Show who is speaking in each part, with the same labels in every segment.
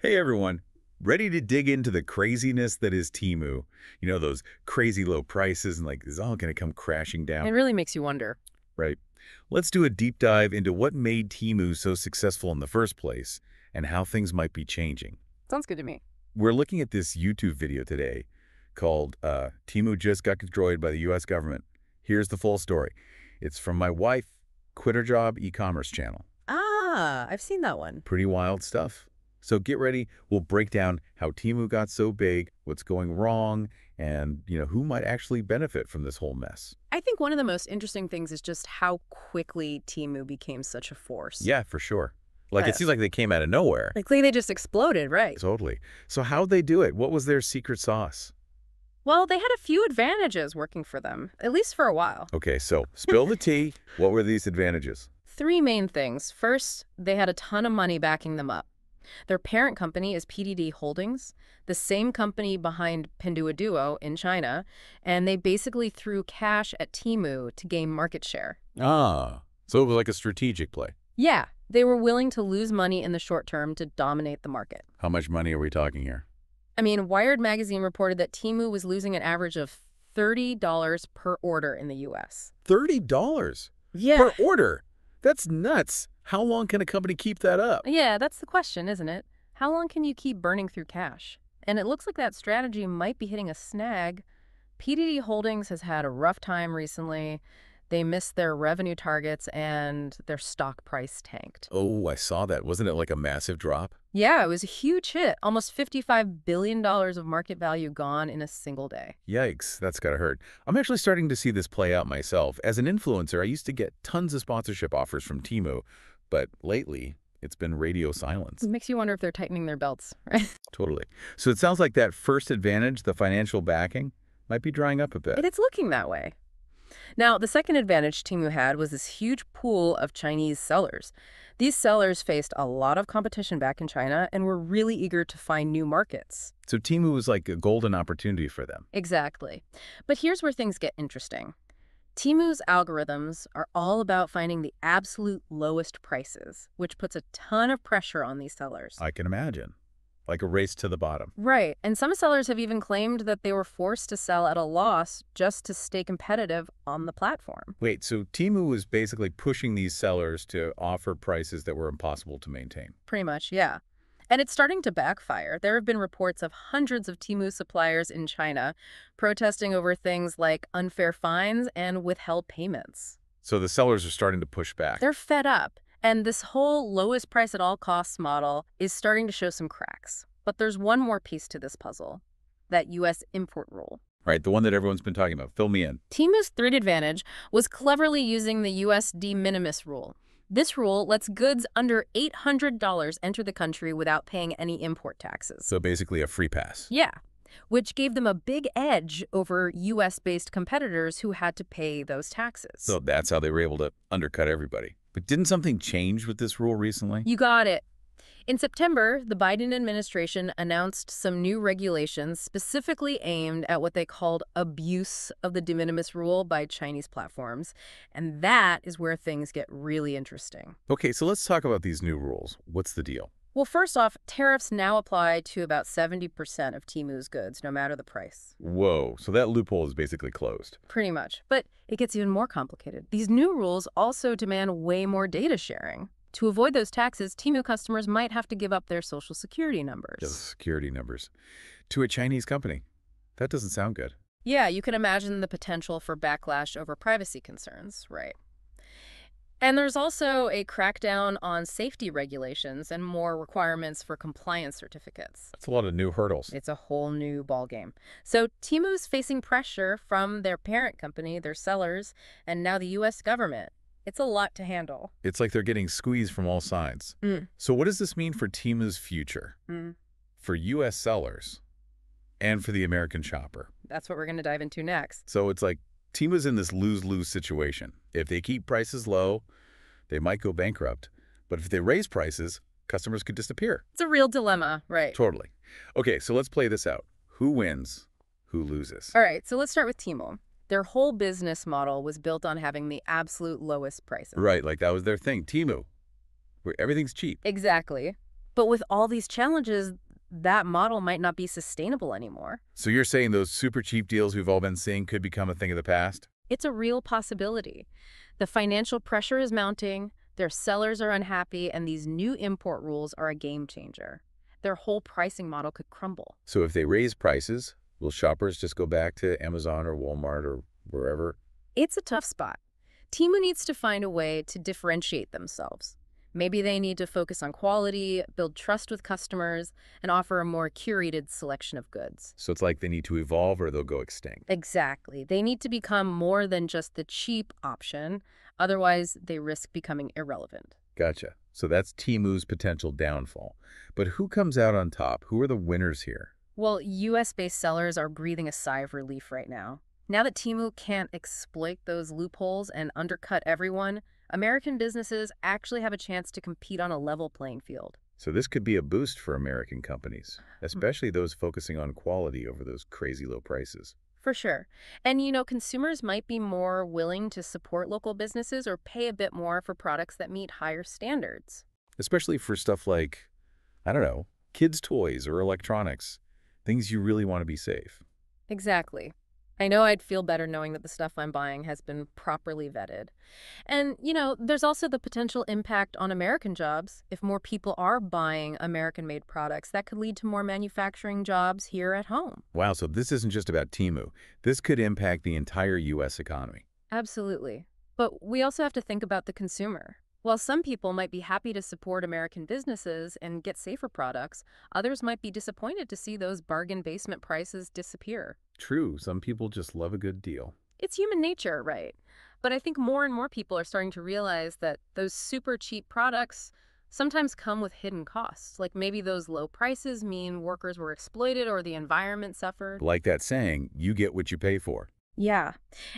Speaker 1: Hey everyone, ready to dig into the craziness that is Timu? You know, those crazy low prices and like, is all going to come crashing
Speaker 2: It
Speaker 1: down,
Speaker 2: really makes you wonder.
Speaker 1: right? Let's do a deep dive into what made Timu so successful in the first place and how things might be changing.
Speaker 2: Sounds good to me.
Speaker 1: We're looking at this YouTube video today called Timu Just Got Destroyed by the U.S. Government. Here's the full story. It's from my wife, Quit Her Job e-commerce channel.
Speaker 2: Ah, I've seen that one.
Speaker 1: Pretty wild stuff. So get ready. We'll break down how Temu got so big, what's going wrong, and who might actually benefit from this whole mess.
Speaker 2: I think one of the most interesting things is just how quickly Temu became such a force.
Speaker 1: Yeah, for sure. Like it
Speaker 2: Uh,
Speaker 1: seems like they came out of nowhere.
Speaker 2: Like they just exploded, right?
Speaker 1: Totally. So how'd they do it? What was their secret sauce?
Speaker 2: Well, they had a few advantages working for them, at least for a while.
Speaker 1: Okay, so spill the tea. What were these advantages?
Speaker 2: Three main things. First, they had a ton of money backing them up. Their parent company is PDD Holdings, the same company behind Pinduoduo in China, and they basically threw cash at Temu to gain market share.
Speaker 1: Ah, so it was like a strategic play.
Speaker 2: Yeah, they were willing to lose money in the short term to dominate the market.
Speaker 1: How much money are we talking here?
Speaker 2: I mean, Wired magazine reported that Temu was losing an average of $30 per order in the U.S.
Speaker 1: $30
Speaker 2: Yeah.
Speaker 1: per order. That's nuts. How long can a company keep that up?
Speaker 2: Yeah, that's the question, isn't it? How long can you keep burning through cash? And it looks like that strategy might be hitting a snag. PDD Holdings has had a rough time recently. They missed their revenue targets and their stock price tanked.
Speaker 1: Oh, I saw that. Wasn't it like a massive drop?
Speaker 2: Yeah, it was a huge hit. Almost $55 billion of market value gone in a single day.
Speaker 1: Yikes, that's gotta hurt. I'm actually starting to see this play out myself. As an influencer, I used to get tons of sponsorship offers from Temu, but lately, it's been radio silence.
Speaker 2: It makes you wonder if they're tightening their belts, right?
Speaker 1: Totally. So it sounds like that first advantage, the financial backing, might be drying up a bit.
Speaker 2: And it's looking that way. Now, the second advantage Temu had was this huge pool of Chinese sellers. These sellers faced a lot of competition back in China and were really eager to find new markets.
Speaker 1: So Temu was like a golden opportunity for them.
Speaker 2: Exactly. But here's where things get interesting. Temu's algorithms are all about finding the absolute lowest prices, which puts a ton of pressure on these sellers.
Speaker 1: I can imagine. Like a race to the bottom.
Speaker 2: Right. And some sellers have even claimed that they were forced to sell at a loss just to stay competitive on the platform.
Speaker 1: Wait, so Temu was basically pushing these sellers to offer prices that were impossible to maintain.
Speaker 2: Pretty much, yeah. And it's starting to backfire. There have been reports of hundreds of Temu suppliers in China protesting over things like unfair fines and withheld payments.
Speaker 1: So the sellers are starting to push back.
Speaker 2: They're fed up. And this whole lowest price at all costs model is starting to show some cracks. But there's one more piece to this puzzle, that U.S. import rule.
Speaker 1: Right, the one that everyone's been talking about. Fill me in.
Speaker 2: Temu's third advantage was cleverly using the U.S. de minimis rule. This rule lets goods under $800 enter the country without paying any import taxes.
Speaker 1: So basically a free pass.
Speaker 2: Yeah, which gave them a big edge over U.S.-based competitors who had to pay those taxes.
Speaker 1: So that's how they were able to undercut everybody. But didn't something change with this rule recently?
Speaker 2: You got it. In September, the Biden administration announced some new regulations specifically aimed at what they called abuse of the de minimis rule by Chinese platforms. And that is where things get really interesting.
Speaker 1: Okay, so let's talk about these new rules. What's the deal?
Speaker 2: Well, first off, tariffs now apply to about 70% of Temu's goods, no matter the price.
Speaker 1: Whoa, so that loophole is basically closed.
Speaker 2: Pretty much. But it gets even more complicated. These new rules also demand way more data sharing. To avoid those taxes, Temu customers might have to give up their social security numbers.
Speaker 1: Just security numbers. To a Chinese company. That doesn't sound good.
Speaker 2: Yeah, you can imagine the potential for backlash over privacy concerns, right? And there's also a crackdown on safety regulations and more requirements for compliance certificates.
Speaker 1: That's a lot of new hurdles.
Speaker 2: It's a whole new ballgame. So Temu's facing pressure from their parent company, their sellers, and now the U.S. government. It's a lot to handle.
Speaker 1: It's like they're getting squeezed from all sides. So what does this mean for Temu's future? For U.S. sellers and for the American shopper?
Speaker 2: That's what we're going to dive into next.
Speaker 1: So it's like Temu's in this lose-lose situation. If they keep prices low, they might go bankrupt. But if they raise prices, customers could disappear.
Speaker 2: It's a real dilemma, right?
Speaker 1: Totally. Okay, so let's play this out. Who wins? Who loses?
Speaker 2: All right, so let's start with Temu. Their whole business model was built on having the absolute lowest prices.
Speaker 1: Right, like that was their thing. Temu, where everything's cheap.
Speaker 2: Exactly. But with all these challenges, that model might not be sustainable anymore.
Speaker 1: So you're saying those super cheap deals we've all been seeing could become a thing of the past?
Speaker 2: It's a real possibility. The financial pressure is mounting, their sellers are unhappy, and these new import rules are a game changer. Their whole pricing model could crumble.
Speaker 1: So if they raise prices, will shoppers just go back to Amazon or Walmart or wherever?
Speaker 2: It's a tough spot. Timu needs to find a way to differentiate themselves. Maybe they need to focus on quality, build trust with customers, and offer a more curated selection of goods.
Speaker 1: So it's like they need to evolve or they'll go extinct.
Speaker 2: Exactly. They need to become more than just the cheap option. Otherwise, they risk becoming irrelevant.
Speaker 1: Gotcha. So that's Temu's potential downfall. But who comes out on top? Who are the winners here?
Speaker 2: Well, US-based sellers are breathing a sigh of relief right now. Now that Temu can't exploit those loopholes and undercut everyone, American businesses actually have a chance to compete on a level playing field.
Speaker 1: So this could be a boost for American companies, especially those focusing on quality over those crazy low prices.
Speaker 2: For sure. And consumers might be more willing to support local businesses or pay a bit more for products that meet higher standards.
Speaker 1: Especially for stuff like, I don't know, kids' toys or electronics, things you really want to be safe.
Speaker 2: Exactly. I know I'd feel better knowing that the stuff I'm buying has been properly vetted. And, there's also the potential impact on American jobs. If more people are buying American-made products, that could lead to more manufacturing jobs here at home.
Speaker 1: Wow, so this isn't just about Temu. This could impact the entire U.S. economy.
Speaker 2: Absolutely. But we also have to think about the consumer. While some people might be happy to support American businesses and get safer products, others might be disappointed to see those bargain basement prices disappear.
Speaker 1: True, some people just love a good deal.
Speaker 2: It's human nature, right? But I think more and more people are starting to realize that those super cheap products sometimes come with hidden costs. Like maybe those low prices mean workers were exploited or the environment suffered.
Speaker 1: Like that saying, you get what you pay for.
Speaker 2: Yeah.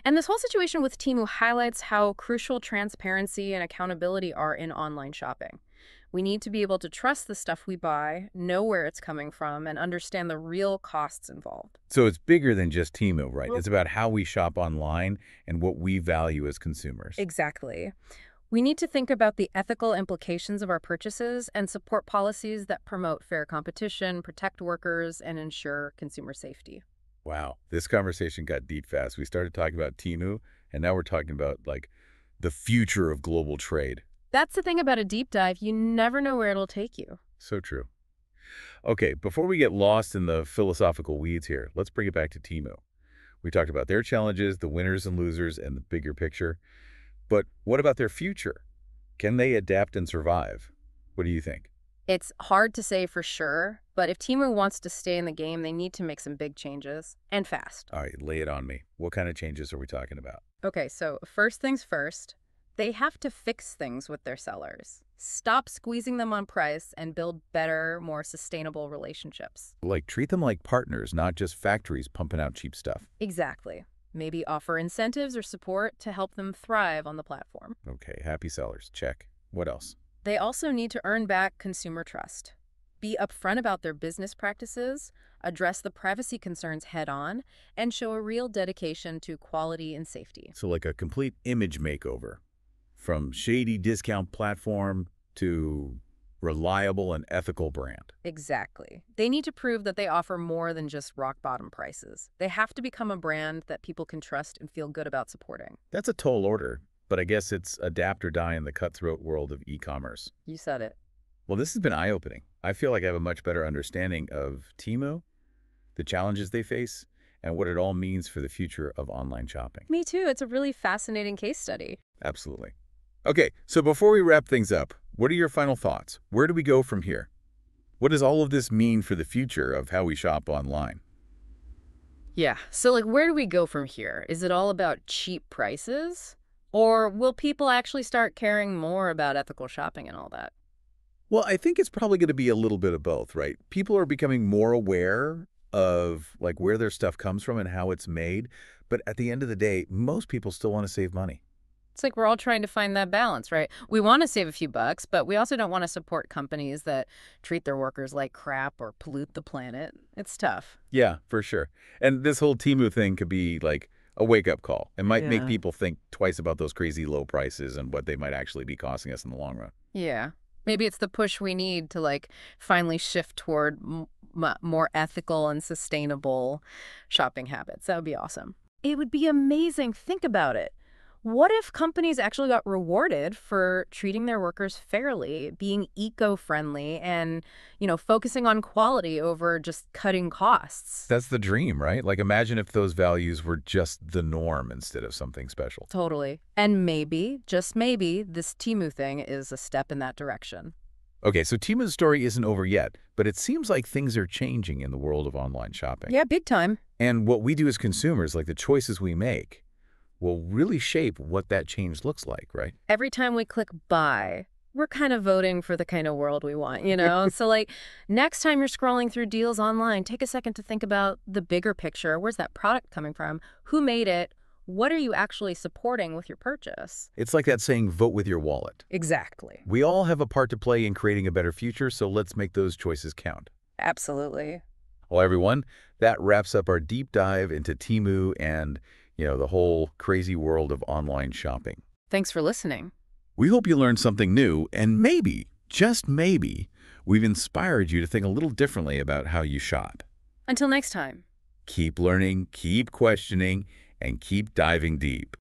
Speaker 2: And this whole situation with Temu highlights how crucial transparency and accountability are in online shopping. We need to be able to trust the stuff we buy, know where it's coming from, and understand the real costs involved.
Speaker 1: So it's bigger than just Temu, right? It's about how we shop online and what we value as consumers.
Speaker 2: Exactly. We need to think about the ethical implications of our purchases and support policies that promote fair competition, protect workers, and ensure consumer safety.
Speaker 1: Wow, this conversation got deep fast. We started talking about Temu, and now we're talking about, like, the future of global trade.
Speaker 2: That's the thing about a deep dive. You never know where it'll take you.
Speaker 1: So true. Okay, before we get lost in the philosophical weeds here, let's bring it back to Temu. We talked about their challenges, the winners and losers, and the bigger picture. But what about their future? Can they adapt and survive? What do you think?
Speaker 2: It's hard to say for sure, but if Timu wants to stay in the game, they need to make some big changes, and fast.
Speaker 1: All right, lay it on me. What kind of changes are we talking about?
Speaker 2: Okay, so first things first, they have to fix things with their sellers. Stop squeezing them on price and build better, more sustainable relationships.
Speaker 1: Like, treat them like partners, not just factories pumping out cheap stuff.
Speaker 2: Exactly. Maybe offer incentives or support to help them thrive on the platform.
Speaker 1: Okay, happy sellers, check. What else?
Speaker 2: They also need to earn back consumer trust. Be upfront about their business practices, address the privacy concerns head-on, and show a real dedication to quality and safety.
Speaker 1: So like a complete image makeover. From shady discount platform to reliable and ethical brand.
Speaker 2: Exactly. They need to prove that they offer more than just rock-bottom prices. They have to become a brand that people can trust and feel good about supporting.
Speaker 1: That's a tall order, but I guess it's adapt or die in the cutthroat world of e-commerce.
Speaker 2: You said it.
Speaker 1: Well, this has been eye-opening. I feel like I have a much better understanding of Temu, the challenges they face, and what it all means for the future of online shopping.
Speaker 2: Me too. It's a really fascinating case study.
Speaker 1: Absolutely. Okay, so before we wrap things up, what are your final thoughts? Where do we go from here? What does all of this mean for the future of how we shop online?
Speaker 2: Yeah. So, where do we go from here? Is it all about cheap prices? Or will people actually start caring more about ethical shopping and all that?
Speaker 1: Well, I think it's probably going to be a little bit of both, right? People are becoming more aware of where their stuff comes from and how it's made. But at the end of the day, most people still want to save money.
Speaker 2: It's like we're all trying to find that balance, right? We want to save a few bucks, but we also don't want to support companies that treat their workers like crap or pollute the planet. It's tough.
Speaker 1: Yeah, for sure. And this whole Temu thing could be like a wake-up call. It might make people think twice about those crazy low prices and what they might actually be costing us in the long run.
Speaker 2: Yeah. Maybe it's the push we need to like finally shift toward more ethical and sustainable shopping habits. That would be awesome. It would be amazing. Think about it. What if companies actually got rewarded for treating their workers fairly, being eco-friendly, and, focusing on quality over just cutting costs?
Speaker 1: That's the dream, right? Like imagine if those values were just the norm instead of something special.
Speaker 2: Totally. And maybe, just maybe, this Timu thing is a step in that direction.
Speaker 1: Okay, so Timu's story isn't over yet, but it seems like things are changing in the world of online shopping.
Speaker 2: Yeah, big time.
Speaker 1: And what we do as consumers, like the choices we make, will really shape what that change looks like, right?
Speaker 2: Every time we click buy, we're kind of voting for the kind of world we want? So, like, next time you're scrolling through deals online, take a second to think about the bigger picture. Where's that product coming from? Who made it? What are you actually supporting with your purchase?
Speaker 1: It's like that saying, vote with your wallet.
Speaker 2: Exactly.
Speaker 1: We all have a part to play in creating a better future, so let's make those choices count.
Speaker 2: Absolutely.
Speaker 1: Well, everyone, that wraps up our deep dive into Temu and, the whole crazy world of online shopping.
Speaker 2: Thanks for listening.
Speaker 1: We hope you learned something new, and maybe, just maybe, we've inspired you to think a little differently about how you shop.
Speaker 2: Until next time.
Speaker 1: Keep learning, keep questioning, and keep diving deep.